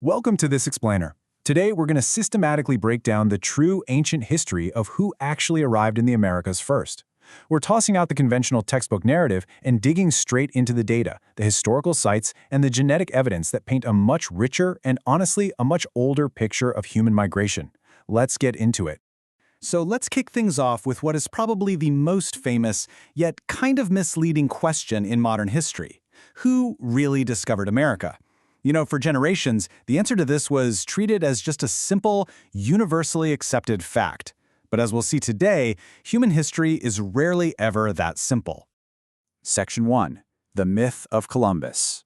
Welcome to This Explainer. Today, we're going to systematically break down the true ancient history of who actually arrived in the Americas first. We're tossing out the conventional textbook narrative and digging straight into the data, the historical sites, and the genetic evidence that paint a much richer and, honestly, a much older picture of human migration. Let's get into it. So let's kick things off with what is probably the most famous, yet kind of misleading question in modern history. Who really discovered America? For generations, the answer to this was treated as just a simple, universally accepted fact. But as we'll see today, human history is rarely ever that simple. Section 1. The Myth of Columbus.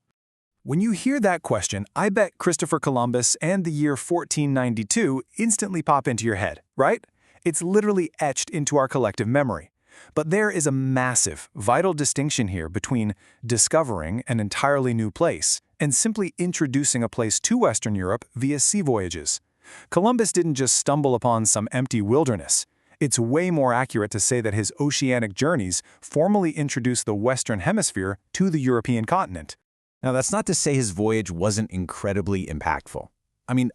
When you hear that question, I bet Christopher Columbus and the year 1492 instantly pop into your head, right? It's literally etched into our collective memory. But there is a massive, vital distinction here between discovering an entirely new place and simply introducing a place to Western Europe via sea voyages. Columbus didn't just stumble upon some empty wilderness. It's way more accurate to say that his oceanic journeys formally introduced the Western Hemisphere to the European continent. Now, that's not to say his voyage wasn't incredibly impactful.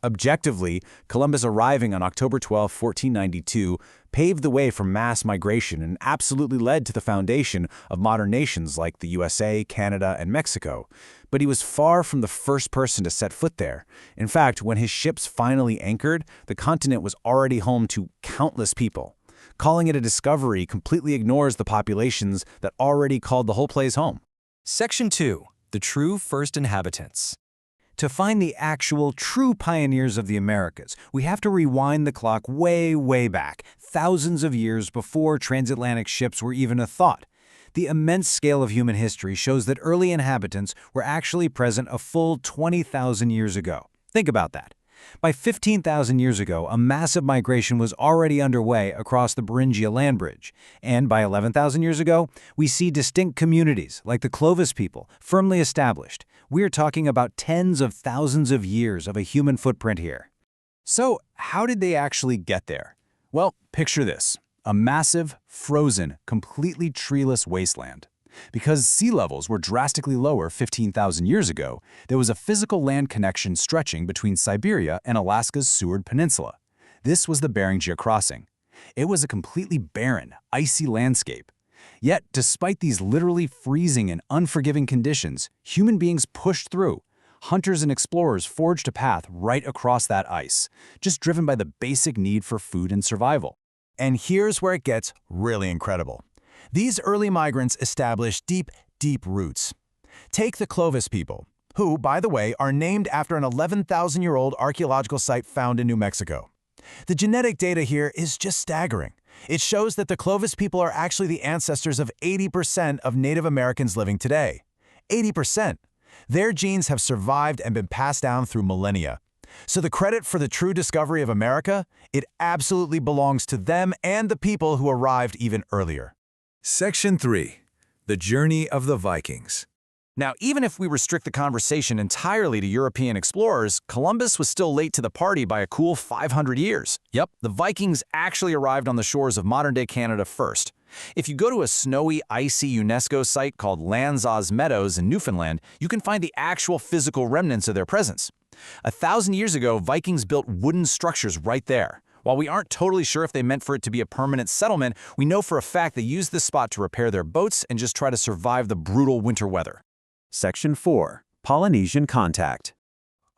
Objectively, Columbus arriving on October 12, 1492, paved the way for mass migration and absolutely led to the foundation of modern nations like the USA, Canada, and Mexico. But he was far from the first person to set foot there. In fact, when his ships finally anchored, the continent was already home to countless people. Calling it a discovery completely ignores the populations that already called the whole place home. Section 2. The True First Inhabitants. To find the actual, true pioneers of the Americas, we have to rewind the clock way, way back, thousands of years before transatlantic ships were even a thought. The immense scale of human history shows that early inhabitants were actually present a full 20,000 years ago. Think about that. By 15,000 years ago, a massive migration was already underway across the Beringia land bridge. And by 11,000 years ago, we see distinct communities, like the Clovis people, firmly established. We're talking about tens of thousands of years of a human footprint here. So, how did they actually get there? Well, picture this. A massive, frozen, completely treeless wasteland. Because sea levels were drastically lower 15,000 years ago, there was a physical land connection stretching between Siberia and Alaska's Seward Peninsula. This was the Beringia Crossing. It was a completely barren, icy landscape. Yet, despite these literally freezing and unforgiving conditions, human beings pushed through. Hunters and explorers forged a path right across that ice, just driven by the basic need for food and survival. And here's where it gets really incredible. These early migrants established deep, deep roots. Take the Clovis people, who, by the way, are named after an 11,000-year-old archaeological site found in New Mexico. The genetic data here is just staggering. It shows that the Clovis people are actually the ancestors of 80% of Native Americans living today. 80%. Their genes have survived and been passed down through millennia. So the credit for the true discovery of America, it absolutely belongs to them and the people who arrived even earlier. Section 3. The Journey of the Vikings. Now, even if we restrict the conversation entirely to European explorers, Columbus was still late to the party by a cool 500 years. Yep, the Vikings actually arrived on the shores of modern-day Canada first. If you go to a snowy, icy UNESCO site called Lanza's Meadows in Newfoundland, you can find the actual physical remnants of their presence. 1,000 years ago, Vikings built wooden structures right there. While we aren't totally sure if they meant for it to be a permanent settlement, we know for a fact they used this spot to repair their boats and just try to survive the brutal winter weather. Section 4. Polynesian Contact.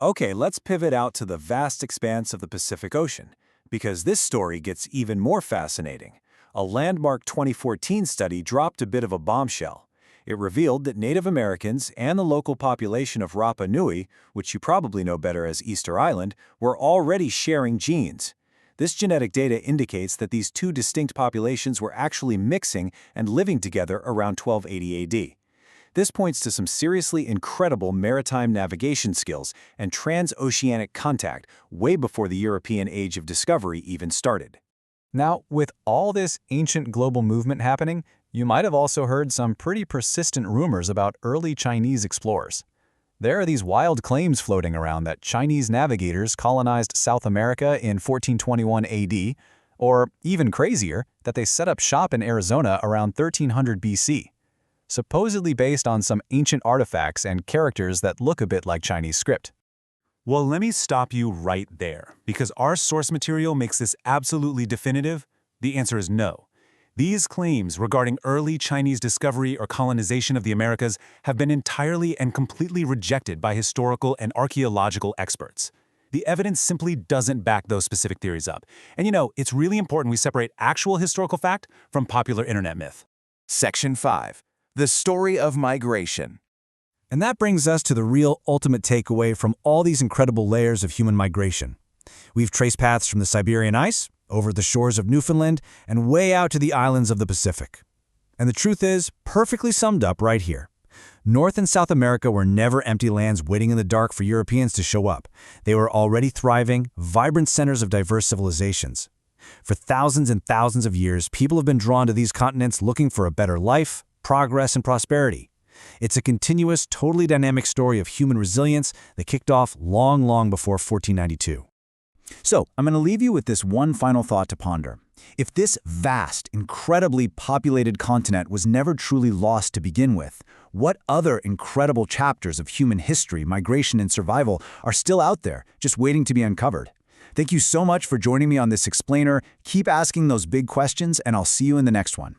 Okay, let's pivot out to the vast expanse of the Pacific Ocean, because this story gets even more fascinating. A landmark 2014 study dropped a bit of a bombshell. It revealed that Native Americans and the local population of Rapa Nui, which you probably know better as Easter Island, were already sharing genes. This genetic data indicates that these two distinct populations were actually mixing and living together around 1280 AD. This points to some seriously incredible maritime navigation skills and transoceanic contact way before the European Age of Discovery even started. Now, with all this ancient global movement happening, you might have also heard some pretty persistent rumors about early Chinese explorers. There are these wild claims floating around that Chinese navigators colonized South America in 1421 AD, or even crazier, that they set up shop in Arizona around 1300 BC. Supposedly based on some ancient artifacts and characters that look a bit like Chinese script. Well, let me stop you right there, because our source material makes this absolutely definitive. The answer is no. These claims regarding early Chinese discovery or colonization of the Americas have been entirely and completely rejected by historical and archaeological experts. The evidence simply doesn't back those specific theories up. And it's really important we separate actual historical fact from popular internet myth. Section 5. The story of migration. And that brings us to the real ultimate takeaway from all these incredible layers of human migration. We've traced paths from the Siberian ice, over the shores of Newfoundland, and way out to the islands of the Pacific. And the truth is, perfectly summed up right here. North and South America were never empty lands waiting in the dark for Europeans to show up. They were already thriving, vibrant centers of diverse civilizations. For thousands and thousands of years, people have been drawn to these continents looking for a better life, progress, and prosperity. It's a continuous, totally dynamic story of human resilience that kicked off long before 1492. So, I'm going to leave you with this one final thought to ponder. If this vast, incredibly populated continent was never truly lost to begin with, what other incredible chapters of human history, migration, and survival are still out there, just waiting to be uncovered? Thank you so much for joining me on this explainer. Keep asking those big questions, and I'll see you in the next one.